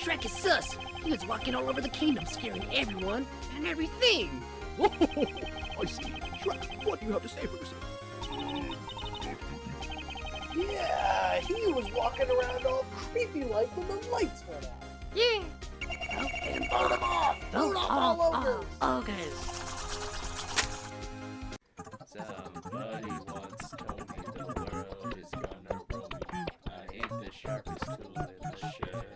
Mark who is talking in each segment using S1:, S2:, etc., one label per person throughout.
S1: Shrek is sus. He was walking all over the kingdom, scaring everyone and everything.
S2: Whoa, I see. Shrek, what do you have to say for yourself?
S3: Yeah, he was walking around all creepy-like when the lights went out.
S1: Yeah.
S3: And burn him off! Burn off all ogres!
S1: Ogres.
S4: Somebody once told me the world is gonna roll me. I ain't the sharpest tool in the shed.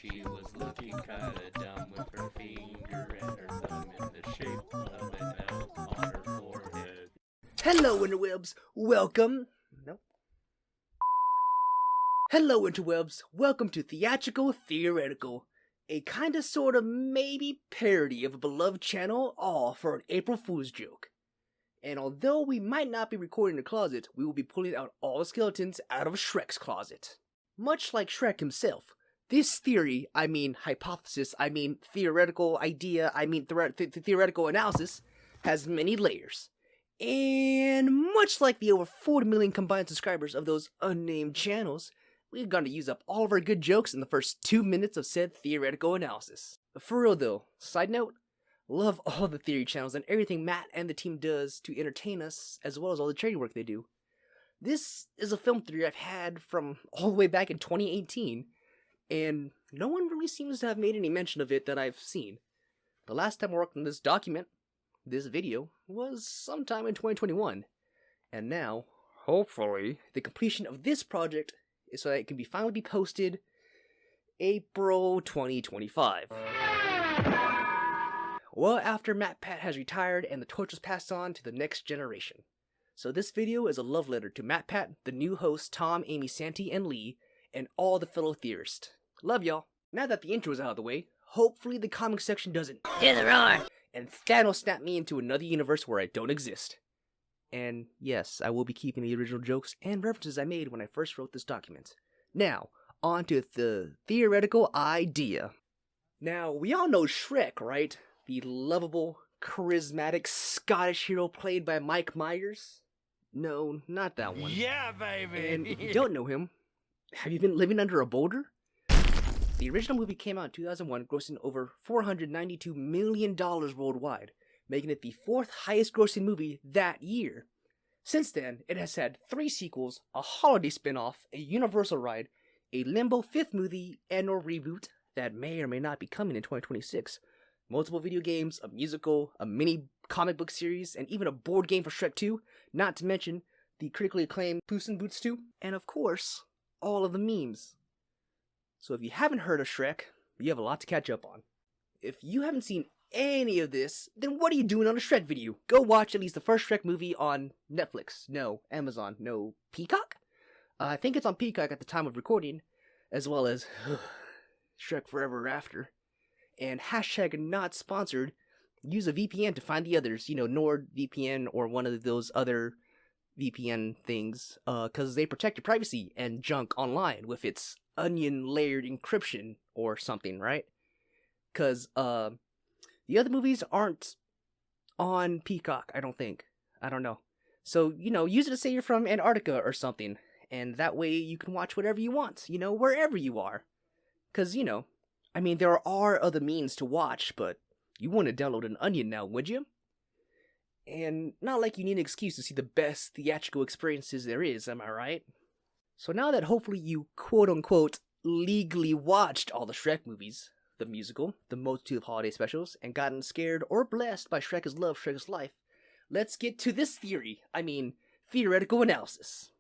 S4: She was looking kinda dumb with her finger and her thumb in the shape of an L on her forehead.
S1: Hello, interwebs. Welcome. Nope. Hello, interwebs. Welcome to Theatrical, a kinda sorta maybe parody of a beloved channel, all for an April Fool's joke. And although we might not be recording in the closet, we will be pulling out all the skeletons out of Shrek's closet. Much like Shrek himself, this theory, hypothesis, theoretical idea, theoretical analysis, has many layers. And much like the over 40 million combined subscribers of those unnamed channels, we're gonna use up all of our good jokes in the first 2 minutes of said theoretical analysis. For real though, side note, love all the theory channels and everything Matt and the team does to entertain us, as well as all the charity work they do. This is a film theory I've had from all the way back in 2018, and no one really seems to have made any mention of it that I've seen. The last time I worked on this video, was sometime in 2021. And now, hopefully, the completion of this project is so that it can finally be posted April 2025. Well, after MatPat has retired and the torch was passed on to the next generation. So this video is a love letter to MatPat, the new hosts Tom, Amy, Santi, and Lee, and all the fellow theorists. Love y'all. Now that the intro is out of the way, hopefully the comic section doesn't hear the roar and Thanos snap me into another universe where I don't exist. And yes, I will be keeping the original jokes and references I made when I first wrote this document. Now, on to the theoretical idea. Now, we all know Shrek, right? The lovable, charismatic Scottish hero played by Mike Myers? No, not that one.
S2: Yeah, baby!
S1: And if you don't know him, have you been living under a boulder? The original movie came out in 2001, grossing over $492 million worldwide, making it the 4th highest grossing movie that year. Since then, it has had 3 sequels, a holiday spin-off, a Universal ride, a Limbo 5th movie and or reboot that may or may not be coming in 2026, multiple video games, a musical, a mini comic book series, and even a board game for Shrek 2, not to mention the critically acclaimed Puss in Boots 2, and of course, all of the memes. So if you haven't heard of Shrek, you have a lot to catch up on. If you haven't seen any of this, then what are you doing on a Shrek video? Go watch at least the first Shrek movie on Netflix. No, Amazon. No, Peacock? I think it's on Peacock at the time of recording, as well as Shrek Forever After. And hashtag not sponsored, use a VPN to find the others, NordVPN or one of those other VPN things, because they protect your privacy and junk online with its onion layered encryption or something, right? Because the other movies aren't on Peacock, I don't think. I don't know. So, use it to say you're from Antarctica or something, and that way you can watch whatever you want, wherever you are. Because, there are other means to watch, but you wouldn't download an onion now, would you? And not like you need an excuse to see the best theatrical experiences there is, am I right? So now that hopefully you quote-unquote legally watched all the Shrek movies, the musical, the multitude of holiday specials, and gotten scared or blessed by Shrek is Love, Shrek is Life, let's get to this theoretical analysis.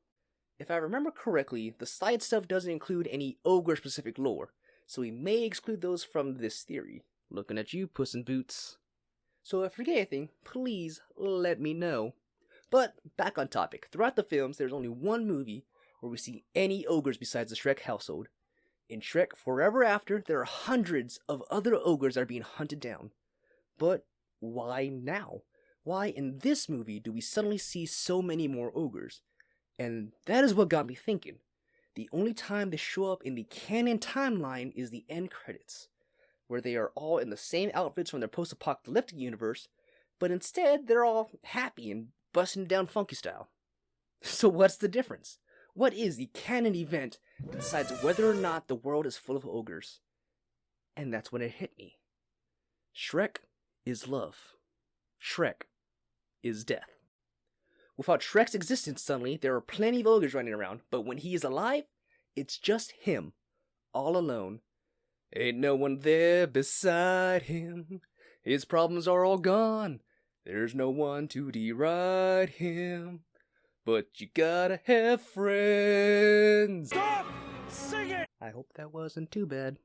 S1: If I remember correctly, the side stuff doesn't include any ogre-specific lore, so we may exclude those from this theory. Looking at you, Puss in Boots. So if I forget anything, please let me know. But back on topic, throughout the films, there's only one movie where we see any ogres besides the Shrek household. In Shrek Forever After, there are hundreds of other ogres that are being hunted down. But why now? Why in this movie do we suddenly see so many more ogres? And that is what got me thinking. The only time they show up in the canon timeline is the end credits, where they are all in the same outfits from their post-apocalyptic universe, but instead they're all happy and busting down funky style. So what's the difference? What is the canon event that decides whether or not the world is full of ogres? And that's when it hit me. Shrek is love. Shrek is death. Without Shrek's existence, suddenly, there are plenty of ogres running around, but when he is alive, it's just him, all alone. Ain't no one there beside him. His problems are all gone. There's no one to deride him. But you gotta have friends.
S2: Stop singing!
S1: I hope that wasn't too bad.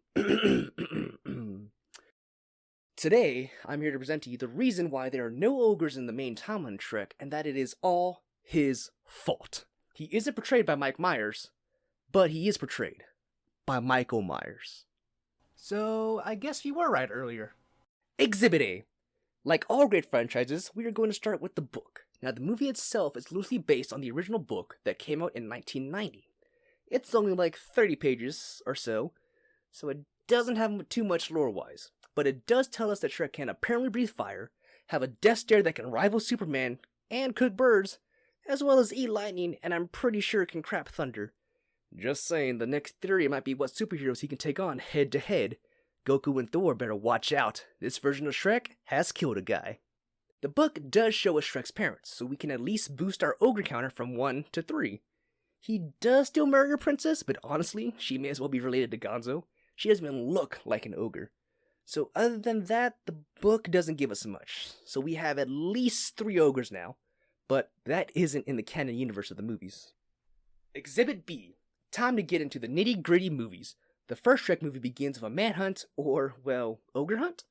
S1: Today, I'm here to present to you the reason why there are no ogres in the main timeline of Shrek, and that it is all his fault. He isn't portrayed by Mike Myers, but he is portrayed by Michael Myers. So, I guess you were right earlier. Exhibit A. Like all great franchises, we are going to start with the book. Now, the movie itself is loosely based on the original book that came out in 1990. It's only like 30 pages or so it doesn't have too much lore-wise. But it does tell us that Shrek can apparently breathe fire, have a death stare that can rival Superman, and cook birds, as well as eat lightning, and I'm pretty sure can crap thunder. Just saying, the next theory might be what superheroes he can take on head to head. Goku and Thor better watch out. This version of Shrek has killed a guy. The book does show us Shrek's parents, so we can at least boost our ogre counter from 1 to 3. He does still marry a princess, but honestly, she may as well be related to Gonzo. She doesn't even look like an ogre. So other than that, the book doesn't give us much. So we have at least 3 ogres now, but that isn't in the canon universe of the movies. Exhibit B. Time to get into the nitty-gritty movies. The first Shrek movie begins with a manhunt, or, well, ogre hunt?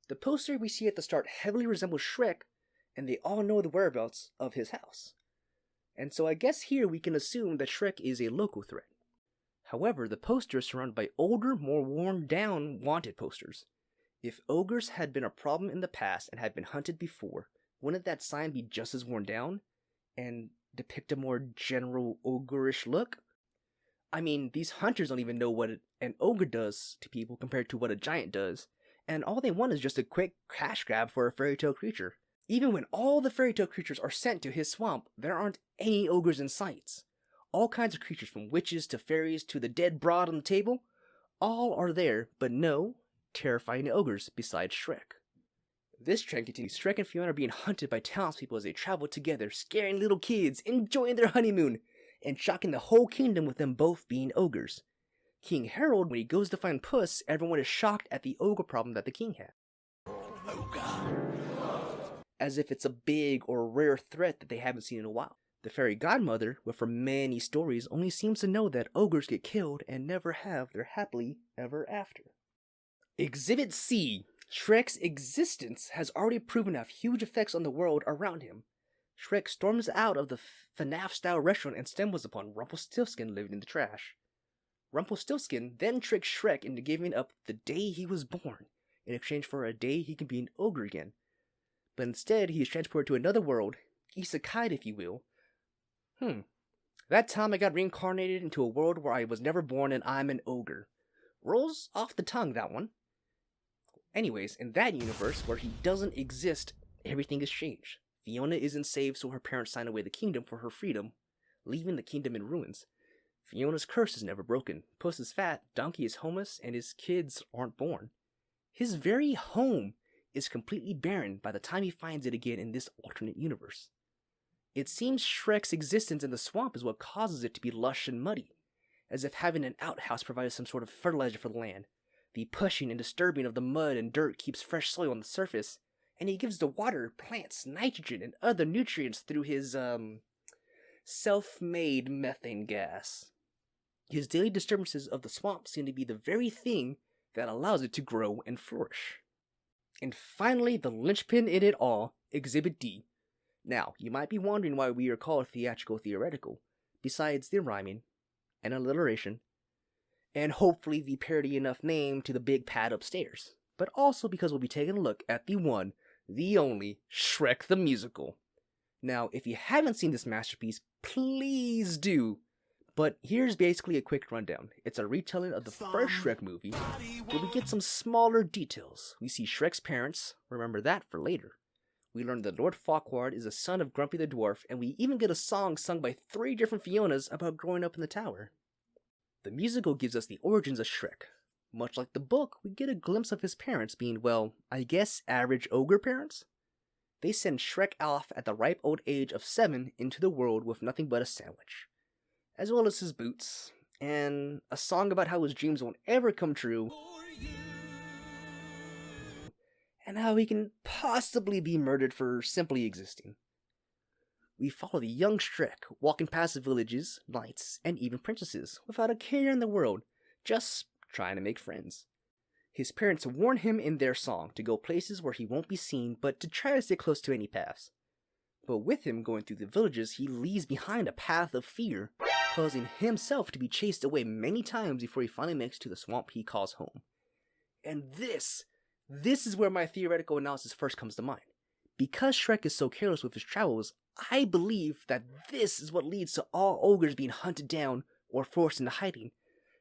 S1: The poster we see at the start heavily resembles Shrek, and they all know the whereabouts of his house. And so I guess here we can assume that Shrek is a local threat. However, the poster is surrounded by older, more worn-down wanted posters. If ogres had been a problem in the past and had been hunted before, wouldn't that sign be just as worn down and depict a more general ogreish look? I mean, these hunters don't even know what an ogre does to people compared to what a giant does, and all they want is just a quick cash grab for a fairy tale creature. Even when all the fairy tale creatures are sent to his swamp, there aren't any ogres in sight. All kinds of creatures, from witches to fairies to the dead broad on the table, all are there, but no terrifying ogres besides Shrek. This trend continues. Shrek and Fiona are being hunted by townspeople as they travel together, scaring little kids, enjoying their honeymoon, and shocking the whole kingdom with them both being ogres. King Harold, when he goes to find Puss, everyone is shocked at the ogre problem that the king had. As if it's a big or rare threat that they haven't seen in a while. The fairy godmother, with her many stories, only seems to know that ogres get killed and never have their happily ever after. Exhibit C. Shrek's existence has already proven to have huge effects on the world around him. Shrek storms out of the FNAF-style restaurant and stumbles upon Rumpelstiltskin living in the trash. Rumpelstiltskin then tricks Shrek into giving up the day he was born, in exchange for a day he can be an ogre again. But instead, he is transported to another world, isekai if you will. That time I got reincarnated into a world where I was never born and I'm an ogre. Rolls off the tongue, that one. Anyways, in that universe where he doesn't exist, everything has changed. Fiona isn't saved, so her parents sign away the kingdom for her freedom, leaving the kingdom in ruins. Fiona's curse is never broken. Puss is fat, Donkey is homeless, and his kids aren't born. His very home is completely barren by the time he finds it again in this alternate universe. It seems Shrek's existence in the swamp is what causes it to be lush and muddy, as if having an outhouse provided some sort of fertilizer for the land. The pushing and disturbing of the mud and dirt keeps fresh soil on the surface, and he gives the water, plants, nitrogen, and other nutrients through his, self-made methane gas. His daily disturbances of the swamp seem to be the very thing that allows it to grow and flourish. And finally, the linchpin in it all, Exhibit D. Now, you might be wondering why we are called Theatrical, besides the rhyming, and alliteration, and hopefully the parody enough name to the big pad upstairs, but also because we'll be taking a look at the one, the only, Shrek the Musical. Now, if you haven't seen this masterpiece, please do. But here's basically a quick rundown. It's a retelling of the first Shrek movie, where we get some smaller details. We see Shrek's parents, remember that for later. We learn that Lord Farquaad is a son of Grumpy the Dwarf, and we even get a song sung by 3 different Fionas about growing up in the tower. The musical gives us the origins of Shrek. Much like the book, we get a glimpse of his parents being, well, I guess average ogre parents? They send Shrek off at the ripe old age of 7 into the world with nothing but a sandwich, as well as his boots, and a song about how his dreams won't ever come true, and how he can possibly be murdered for simply existing. We follow the young Shrek walking past the villages, knights, and even princesses without a care in the world, just trying to make friends. His parents warn him in their song to go places where he won't be seen, but to try to stay close to any paths. But with him going through the villages, he leaves behind a path of fear, causing himself to be chased away many times before he finally makes it to the swamp he calls home. And this is where my theoretical analysis first comes to mind. Because Shrek is so careless with his travels, I believe that this is what leads to all ogres being hunted down or forced into hiding.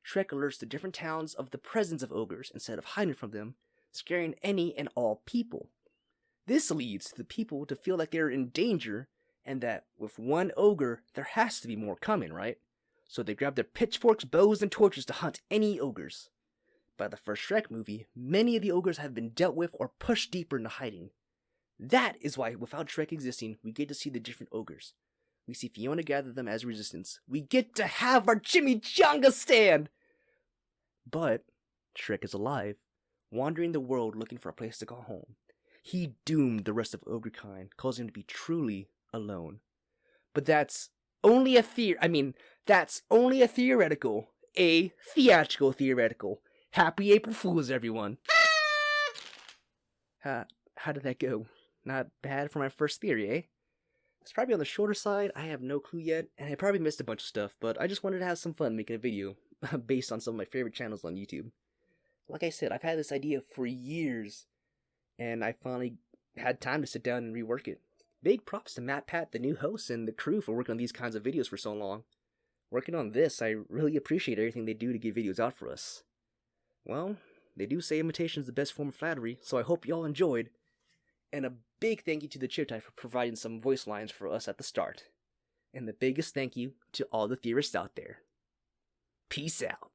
S1: Shrek alerts the different towns of the presence of ogres instead of hiding from them, scaring any and all people. This leads the people to feel like they're in danger, and that with one ogre, there has to be more coming, right? So they grab their pitchforks, bows, and torches to hunt any ogres. By the first Shrek movie, many of the ogres have been dealt with or pushed deeper into hiding. That is why, without Shrek existing, we get to see the different ogres. We see Fiona gather them as resistance. We get to have our chimichanga stand! But Shrek is alive, wandering the world looking for a place to call home. He doomed the rest of ogre kind, causing him to be truly alone. But that's only a theoretical. A theatrical theoretical. Happy April Fools, everyone! How did that go? Not bad for my first theory, eh? It's probably on the shorter side, I have no clue yet, and I probably missed a bunch of stuff, but I just wanted to have some fun making a video based on some of my favorite channels on YouTube. Like I said, I've had this idea for years, and I finally had time to sit down and rework it. Big props to Matt Pat, the new host, and the crew for working on these kinds of videos for so long. Working on this, I really appreciate everything they do to get videos out for us. Well, they do say imitation is the best form of flattery, so I hope y'all enjoyed. And a big thank you to the Chiptype for providing some voice lines for us at the start. And the biggest thank you to all the theorists out there. Peace out.